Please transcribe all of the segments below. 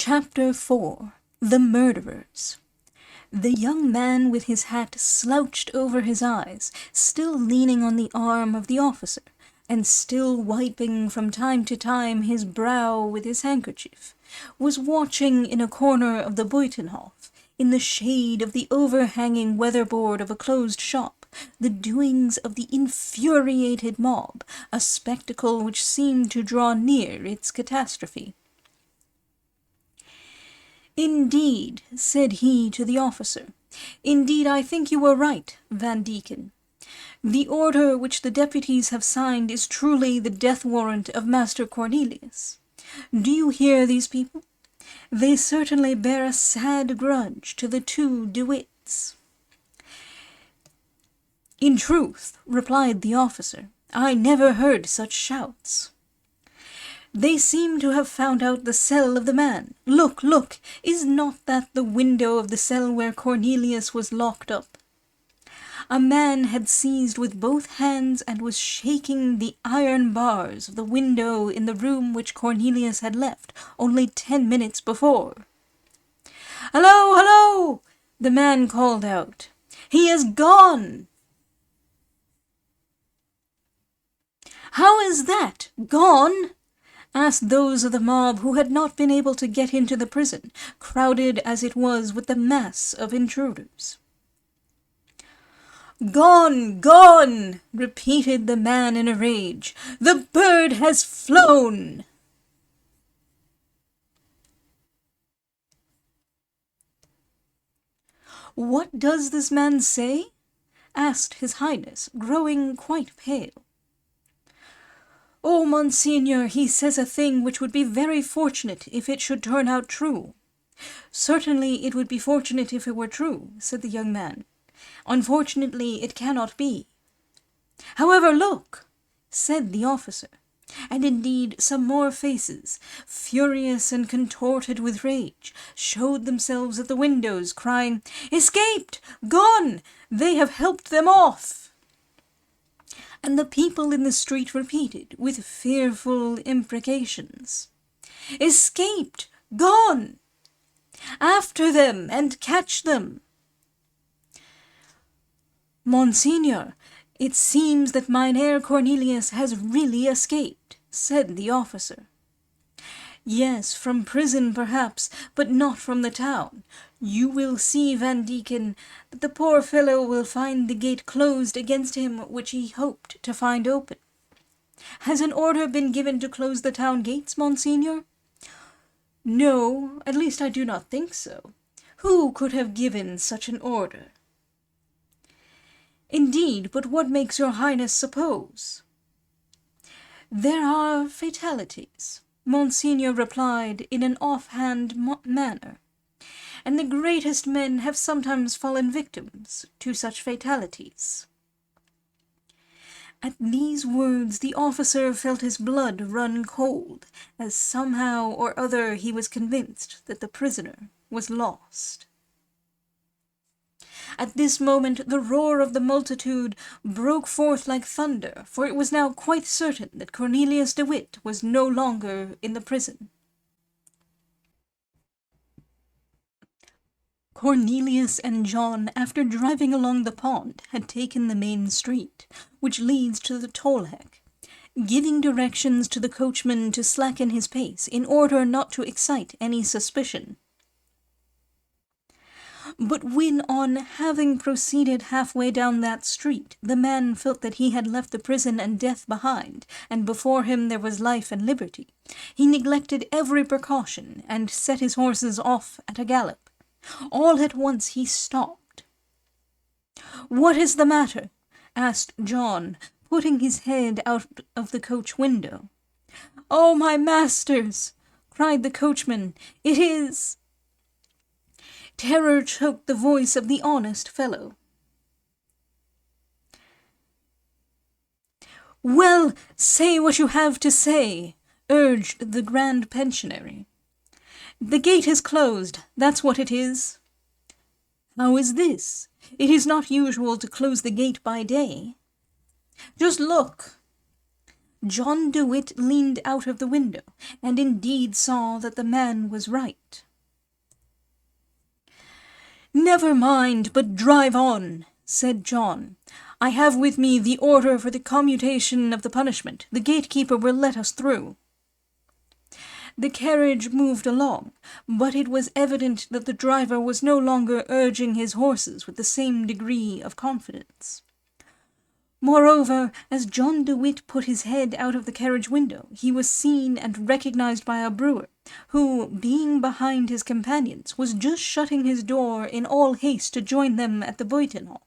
Chapter 4. The Murderers. The young man with his hat slouched over his eyes, still leaning on the arm of the officer, and still wiping from time to time his brow with his handkerchief, was watching in a corner of the Buitenhof, in the shade of the overhanging weatherboard of a closed shop, the doings of the infuriated mob, a spectacle which seemed to draw near its catastrophe. "Indeed," said he to the officer, "indeed I think you were right, Van Deken. The order which the deputies have signed is truly the death warrant of Master Cornelius. Do you hear these people? They certainly bear a sad grudge to the two De Witts." "In truth," replied the officer, "I never heard such shouts." "They seem to have found out the cell of the man. Look, look! Is not that the window of the cell where Cornelius was locked up? A man had seized with both hands and was shaking the iron bars of the window in the room which Cornelius had left only 10 minutes before. 'Hello, hello!' the man called out. 'He is gone!' 'How is that? Gone?' asked those of the mob who had not been able to get into the prison, crowded as it was with the mass of intruders. 'Gone, gone!' repeated the man in a rage. 'The bird has flown!' "'What does this man say?' asked His Highness, growing quite pale. "'Oh, Monseigneur, he says a thing which would be very fortunate if it should turn out true.' "'Certainly it would be fortunate if it were true,' said the young man. "'Unfortunately it cannot be.' "'However, look!' said the officer. And indeed some more faces, furious and contorted with rage, showed themselves at the windows, crying, 'Escaped! Gone! They have helped them off!' And the people in the street repeated, with fearful imprecations, 'Escaped! Gone! After them, and catch them!' "'Monseigneur, it seems that Mynheer Cornelius has really escaped,' said the officer. "'Yes, from prison perhaps, but not from the town. You will see, Van Deken, that the poor fellow will find the gate closed against him which he hoped to find open. Has an order been given to close the town gates, Monseigneur?' "'No, at least I do not think so. Who could have given such an order?' "'Indeed, but what makes your Highness suppose?' "'There are fatalities,' Monseigneur replied in an offhand manner, "and the greatest men have sometimes fallen victims to such fatalities.' At these words the officer felt his blood run cold, as somehow or other he was convinced that the prisoner was lost. At this moment the roar of the multitude broke forth like thunder, for it was now quite certain that Cornelius de Witt was no longer in the prison. Cornelius and John, after driving along the pond, had taken the main street, which leads to the Tolhek, giving directions to the coachman to slacken his pace in order not to excite any suspicion. But when, on having proceeded halfway down that street, the man felt that he had left the prison and death behind, and before him there was life and liberty, he neglected every precaution, and set his horses off at a gallop. All at once he stopped. "'What is the matter?' asked John, putting his head out of the coach window. "'Oh, my masters!' cried the coachman. 'It is—' Terror choked the voice of the honest fellow. "'Well, say what you have to say,' urged the Grand Pensionary. "'The gate is closed, that's what it is.' "'How is this? It is not usual to close the gate by day.' "'Just look.' John DeWitt leaned out of the window, and indeed saw that the man was right. "Never mind, but drive on," said John. "I have with me the order for the commutation of the punishment. The gatekeeper will let us through." The carriage moved along, but it was evident that the driver was no longer urging his horses with the same degree of confidence. Moreover, as John DeWitt put his head out of the carriage window, he was seen and recognized by a brewer, who, being behind his companions, was just shutting his door in all haste to join them at the Buitenhof.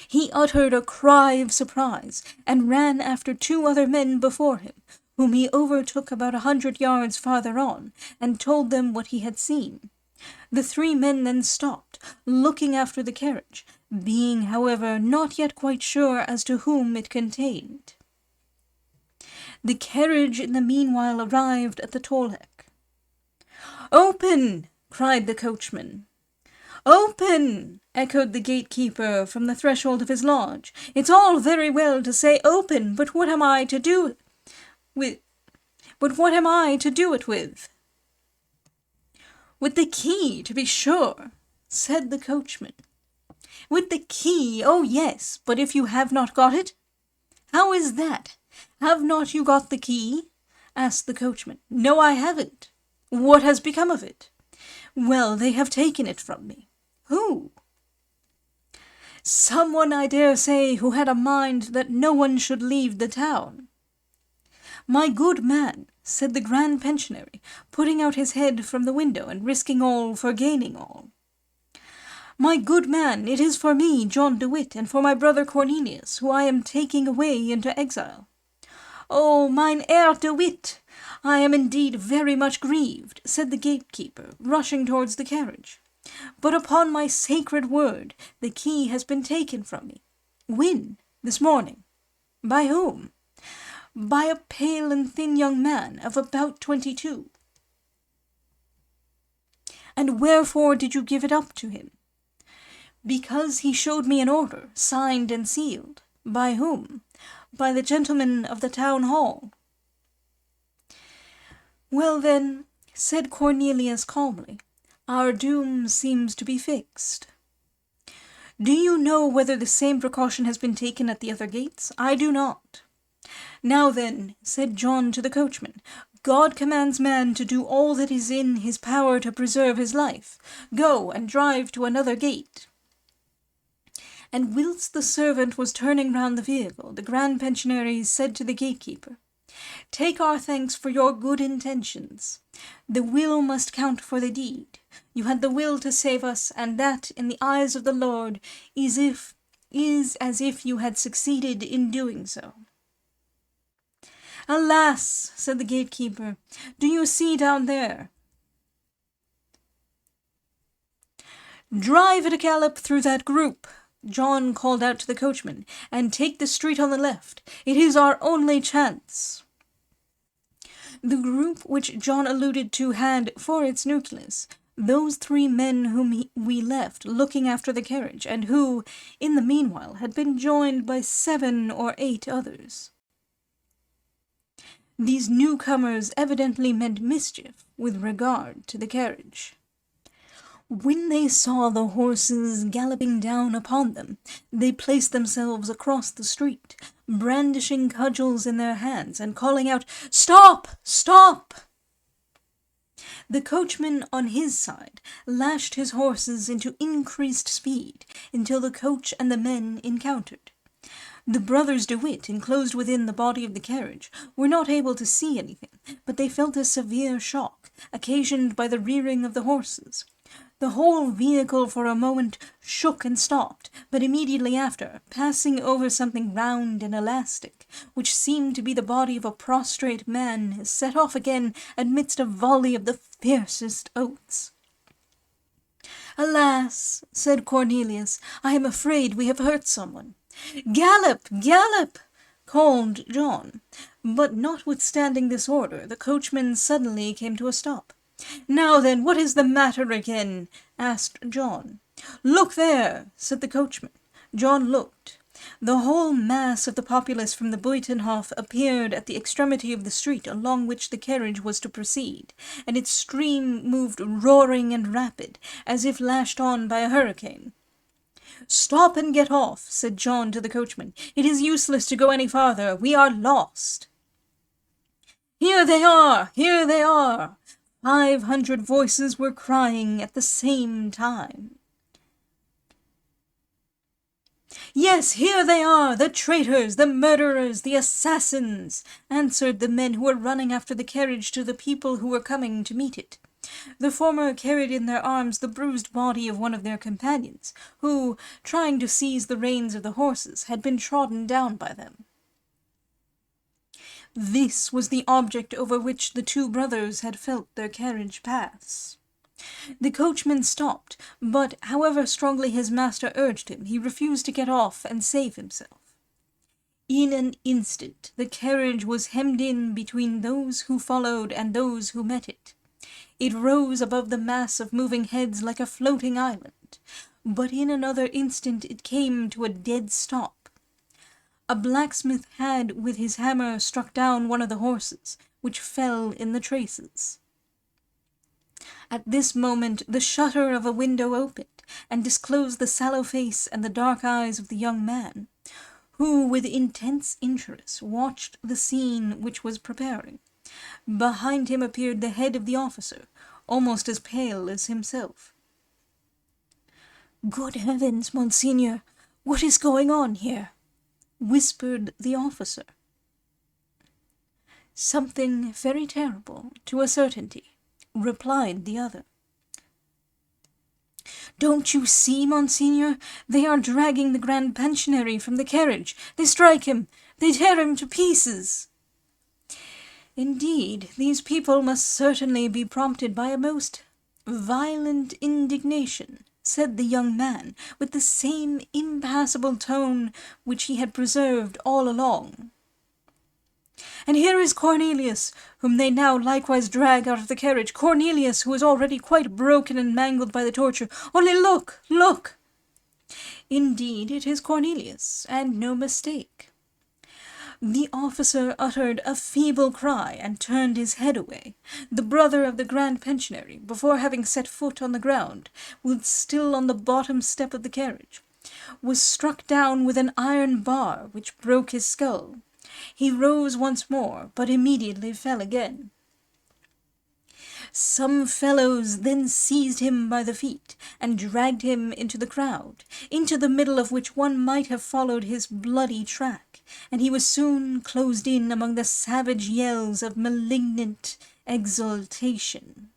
He uttered a cry of surprise, and ran after 2 other men before him, whom he overtook about 100 yards farther on, and told them what he had seen. The 3 men then stopped, looking after the carriage, being, however, not yet quite sure as to whom it contained. The carriage in the meanwhile arrived at the Tolhek. "Open!" cried the coachman. "Open!" echoed the gatekeeper from the threshold of his lodge. "It's all very well to say open, but what am I to do with? What am I to do it with?" "With the key, to be sure," said the coachman. "With the key, oh yes, but if you have not got it?" "How is that? Have not you got the key?" asked the coachman. "No, I haven't." "What has become of it?" "Well, they have taken it from me." "Who?" "Someone, I dare say, who had a mind that no one should leave the town." "My good man," said the Grand Pensionary, putting out his head from the window and risking all for gaining all. "My good man, it is for me, John DeWitt, and for my brother Cornelius, who I am taking away into exile." "Oh, mine Herr DeWitt, I am indeed very much grieved," said the gatekeeper, rushing towards the carriage. "But upon my sacred word, the key has been taken from me." "When?" "This morning." "By whom?" "By a pale and thin young man of about 22. "And wherefore did you give it up to him?" "Because he showed me an order, signed and sealed." "By whom?" "By the gentleman of the town hall." "Well then," said Cornelius calmly, "our doom seems to be fixed. Do you know whether the same precaution has been taken at the other gates? I do not." "Now then," said John to the coachman, "God commands man to do all that is in his power to preserve his life. Go and drive to another gate." And whilst the servant was turning round the vehicle, the Grand Pensionary said to the gatekeeper, "Take our thanks for your good intentions. The will must count for the deed. You had the will to save us, and that, in the eyes of the Lord, is as if you had succeeded in doing so." "Alas," said the gatekeeper, "do you see down there?" "Drive at a gallop through that group," John called out to the coachman, "and take the street on the left. It is our only chance." The group which John alluded to had, for its nucleus, those 3 men whom we left looking after the carriage, and who, in the meanwhile, had been joined by 7 or 8 others. These newcomers evidently meant mischief with regard to the carriage. When they saw the horses galloping down upon them, they placed themselves across the street, brandishing cudgels in their hands and calling out, "Stop! Stop!" The coachman, on his side, lashed his horses into increased speed until the coach and the men encountered. The brothers DeWitt, enclosed within the body of the carriage, were not able to see anything, but they felt a severe shock, occasioned by the rearing of the horses. The whole vehicle for a moment shook and stopped, but immediately after, passing over something round and elastic, which seemed to be the body of a prostrate man, set off again amidst a volley of the fiercest oaths. "Alas," said Cornelius, "I am afraid we have hurt someone." "Gallop! Gallop!" called John. But notwithstanding this order, the coachman suddenly came to a stop. "Now then, what is the matter again?" asked John. "Look there," said the coachman. John looked. The whole mass of the populace from the Buitenhof appeared at the extremity of the street along which the carriage was to proceed, and its stream moved roaring and rapid, as if lashed on by a hurricane. "Stop and get off," said John to the coachman. "It is useless to go any farther. We are lost." "Here they are! Here they are!" 500 voices were crying at the same time. "Yes, here they are, the traitors, the murderers, the assassins," answered the men who were running after the carriage to the people who were coming to meet it. The former carried in their arms the bruised body of one of their companions, who, trying to seize the reins of the horses, had been trodden down by them. This was the object over which the two brothers had felt their carriage pass. The coachman stopped, but however strongly his master urged him, he refused to get off and save himself. In an instant the carriage was hemmed in between those who followed and those who met it. It rose above the mass of moving heads like a floating island, but in another instant it came to a dead stop. A blacksmith had with his hammer struck down one of the horses, which fell in the traces. At this moment the shutter of a window opened, and disclosed the sallow face and the dark eyes of the young man, who with intense interest watched the scene which was preparing. Behind him appeared the head of the officer, almost as pale as himself. "Good heavens, Monseigneur, what is going on here?" whispered the officer. "Something very terrible, to a certainty," replied the other. "Don't you see, Monseigneur? They are dragging the Grand Pensionary from the carriage. They strike him. They tear him to pieces." "Indeed, these people must certainly be prompted by a most violent indignation," said the young man, with the same impassible tone which he had preserved all along. "And here is Cornelius, whom they now likewise drag out of the carriage. Cornelius, who is already quite broken and mangled by the torture. Only look, look!" Indeed, it is Cornelius, and no mistake. The officer uttered a feeble cry and turned his head away. The brother of the Grand Pensionary, before having set foot on the ground, was still on the bottom step of the carriage, was struck down with an iron bar which broke his skull. He rose once more, but immediately fell again. Some fellows then seized him by the feet, and dragged him into the crowd, into the middle of which one might have followed his bloody track, and he was soon closed in among the savage yells of malignant exultation.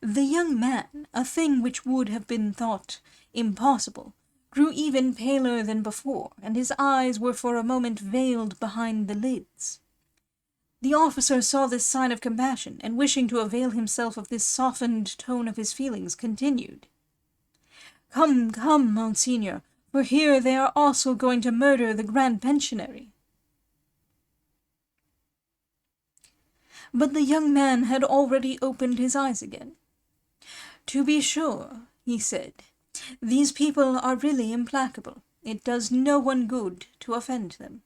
The young man, a thing which would have been thought impossible, grew even paler than before, and his eyes were for a moment veiled behind the lids. The officer saw this sign of compassion, and wishing to avail himself of this softened tone of his feelings, continued, "Come, come, Monseigneur, for here they are also going to murder the Grand Pensionary." But the young man had already opened his eyes again. "To be sure," he said, "these people are really implacable. It does no one good to offend them."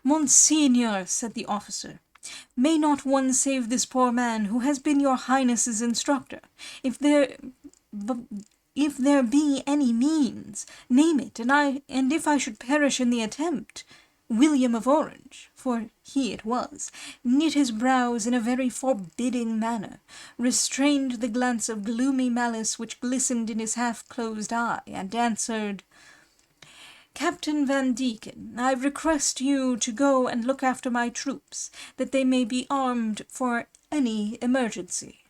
"Monseigneur," said the officer, "may not one save this poor man who has been your Highness's instructor? If there be any means, name it, and if I should perish in the attempt—" William of Orange, for he it was, knit his brows in a very forbidding manner, restrained the glance of gloomy malice which glistened in his half-closed eye, and answered, "Captain Van Deken, I request you to go and look after my troops, that they may be armed for any emergency."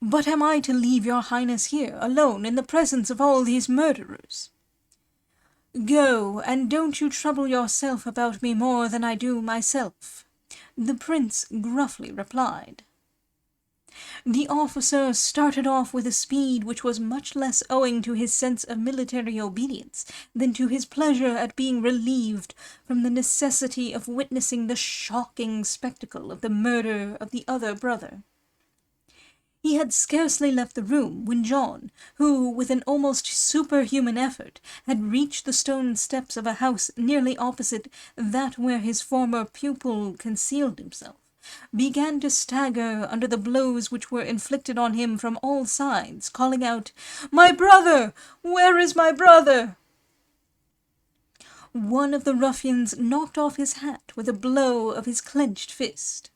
"But am I to leave your Highness here, alone, in the presence of all these murderers?" "Go, and don't you trouble yourself about me more than I do myself," the prince gruffly replied. The officer started off with a speed which was much less owing to his sense of military obedience than to his pleasure at being relieved from the necessity of witnessing the shocking spectacle of the murder of the other brother. He had scarcely left the room when John, who, with an almost superhuman effort, had reached the stone steps of a house nearly opposite that where his former pupil concealed himself, began to stagger under the blows which were inflicted on him from all sides, calling out, "My brother! Where is my brother?" One of the ruffians knocked off his hat with a blow of his clenched fist.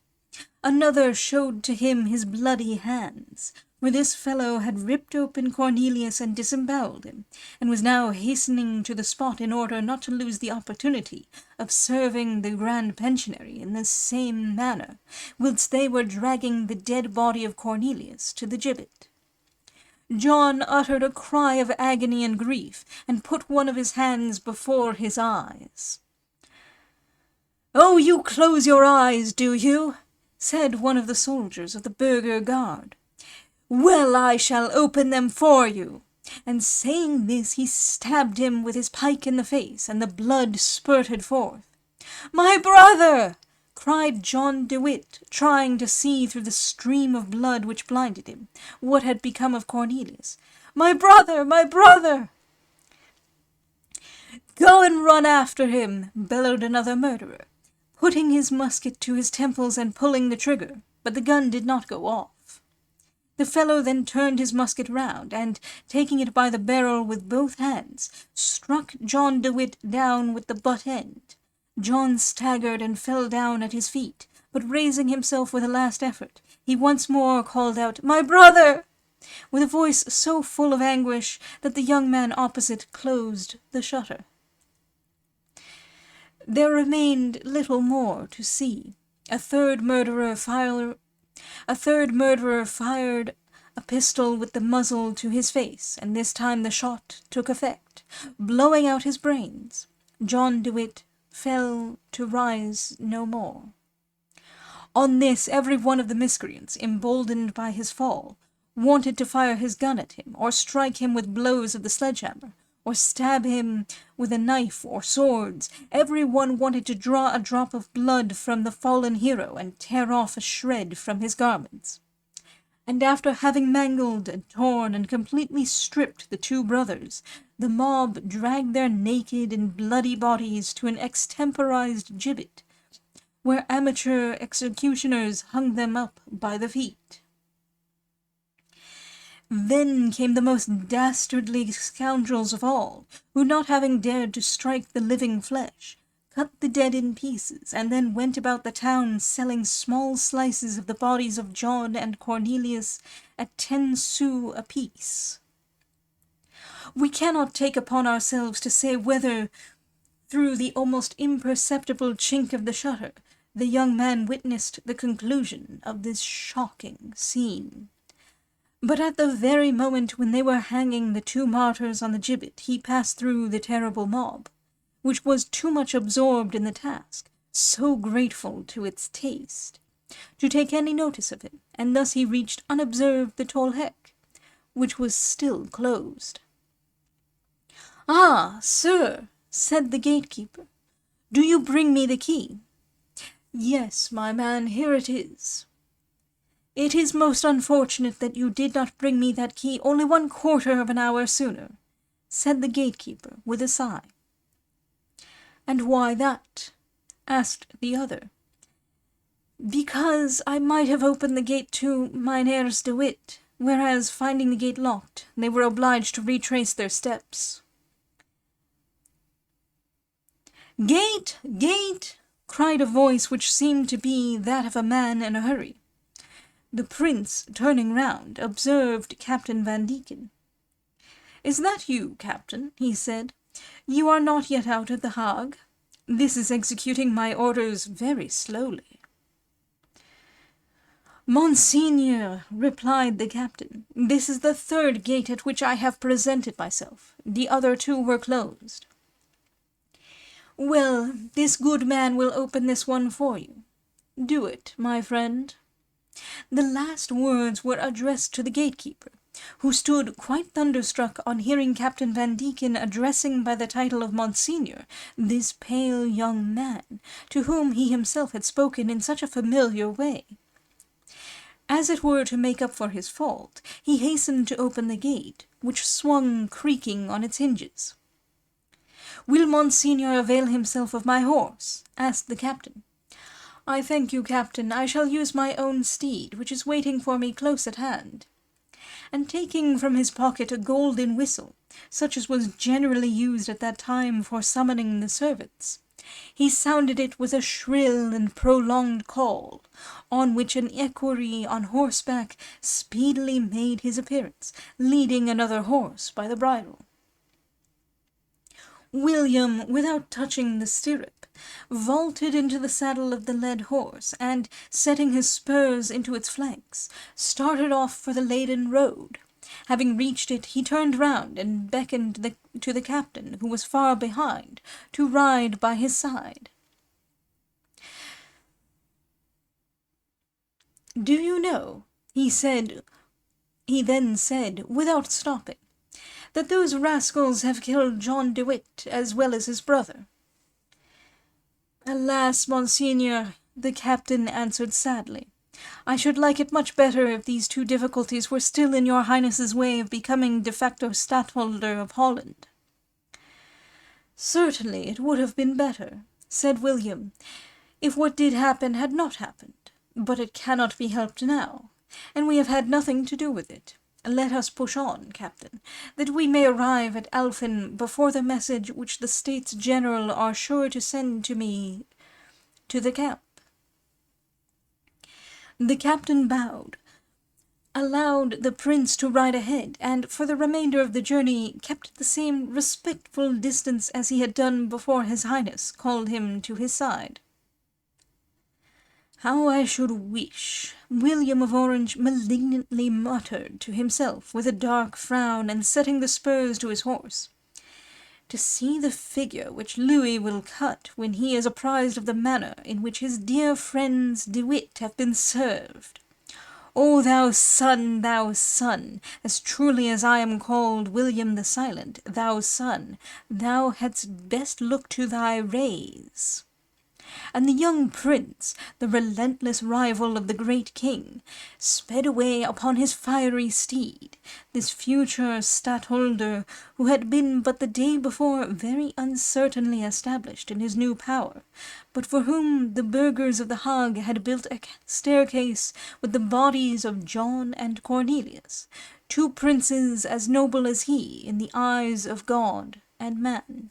Another showed to him his bloody hands, where this fellow had ripped open Cornelius and disemboweled him, and was now hastening to the spot in order not to lose the opportunity of serving the Grand Pensionary in the same manner, whilst they were dragging the dead body of Cornelius to the gibbet. John uttered a cry of agony and grief, and put one of his hands before his eyes. "Oh, you close your eyes, do you?" said one of the soldiers of the burgher guard. "Well, I shall open them for you." And saying this, he stabbed him with his pike in the face, and the blood spurted forth. "My brother!" cried John de Witt, trying to see through the stream of blood which blinded him what had become of Cornelius. "My brother! My brother!" "Go and run after him!" bellowed another murderer, putting his musket to his temples and pulling the trigger, but the gun did not go off. The fellow then turned his musket round, and, taking it by the barrel with both hands, struck John de Witt down with the butt end. John staggered and fell down at his feet, but raising himself with a last effort, he once more called out, "My brother!" with a voice so full of anguish that the young man opposite closed the shutter. There remained little more to see. A third murderer fired a pistol with the muzzle to his face, and this time the shot took effect, blowing out his brains. John de Witt fell to rise no more. On this, every one of the miscreants, emboldened by his fall, wanted to fire his gun at him, or strike him with blows of the sledgehammer, or stab him with a knife or swords. Every one wanted to draw a drop of blood from the fallen hero and tear off a shred from his garments. And after having mangled and torn and completely stripped the two brothers, the mob dragged their naked and bloody bodies to an extemporized gibbet, where amateur executioners hung them up by the feet. Then came the most dastardly scoundrels of all, who, not having dared to strike the living flesh, cut the dead in pieces, and then went about the town selling small slices of the bodies of John and Cornelius at 10 sous apiece. We cannot take upon ourselves to say whether, through the almost imperceptible chink of the shutter, the young man witnessed the conclusion of this shocking scene. But at the very moment when they were hanging the two martyrs on the gibbet, he passed through the terrible mob, which was too much absorbed in the task, so grateful to its taste, to take any notice of him, and thus he reached unobserved the Tolhek, which was still closed. "Ah, sir," said the gatekeeper, "do you bring me the key?" "Yes, my man, here it is." "It is most unfortunate that you did not bring me that key only 1/4 of an hour sooner," said the gatekeeper with a sigh. "And why that?" asked the other. "Because I might have opened the gate to Mynheers de Witt, whereas, finding the gate locked, they were obliged to retrace their steps." "Gate! Gate!" cried a voice which seemed to be that of a man in a hurry. The prince, turning round, observed Captain Van Deken. "Is that you, Captain?" he said. "You are not yet out of the Hague? This is executing my orders very slowly." "Monseigneur," replied the captain, "this is the 3rd gate at which I have presented myself. The other 2 were closed." "Well, this good man will open this one for you. Do it, my friend." The last words were addressed to the gatekeeper, who stood quite thunderstruck on hearing Captain Van Deken addressing by the title of Monseigneur this pale young man, to whom he himself had spoken in such a familiar way. As it were to make up for his fault, he hastened to open the gate, which swung creaking on its hinges. "Will Monsignor avail himself of my horse?" asked the captain. "I thank you, captain. I shall use my own steed, which is waiting for me close at hand." And taking from his pocket a golden whistle, such as was generally used at that time for summoning the servants, he sounded it with a shrill and prolonged call, on which an equerry on horseback speedily made his appearance, leading another horse by the bridle. William, without touching the stirrup, vaulted into the saddle of the led horse, and, setting his spurs into its flanks, started off for the Leyden road. Having reached it, he turned round and beckoned to the captain, who was far behind, to ride by his side. "Do you know," he then said, without stopping, "that those rascals have killed John de Witt as well as his brother?" "Alas, Monsignor," the captain answered sadly, "I should like it much better if these two difficulties were still in your Highness's way of becoming de facto Stadtholder of Holland." "Certainly it would have been better," said William, "if what did happen had not happened. But it cannot be helped now, and we have had nothing to do with it. Let us push on, captain, that we may arrive at Alphen before the message which the States General are sure to send to me to the camp." The captain bowed, allowed the prince to ride ahead, and for the remainder of the journey kept the same respectful distance as he had done before his Highness called him to his side. "How I should wish," William of Orange malignantly muttered to himself with a dark frown, and setting the spurs to his horse, "to see the figure which Louis will cut when he is apprised of the manner in which his dear friends De Witt have been served. O thou son, as truly as I am called William the Silent, thou son, thou hadst best look to thy rays." And the young prince, the relentless rival of the great king, sped away upon his fiery steed, this future stadtholder, who had been but the day before very uncertainly established in his new power, but for whom the burghers of the Hague had built a staircase with the bodies of John and Cornelius, two princes as noble as he in the eyes of God and man.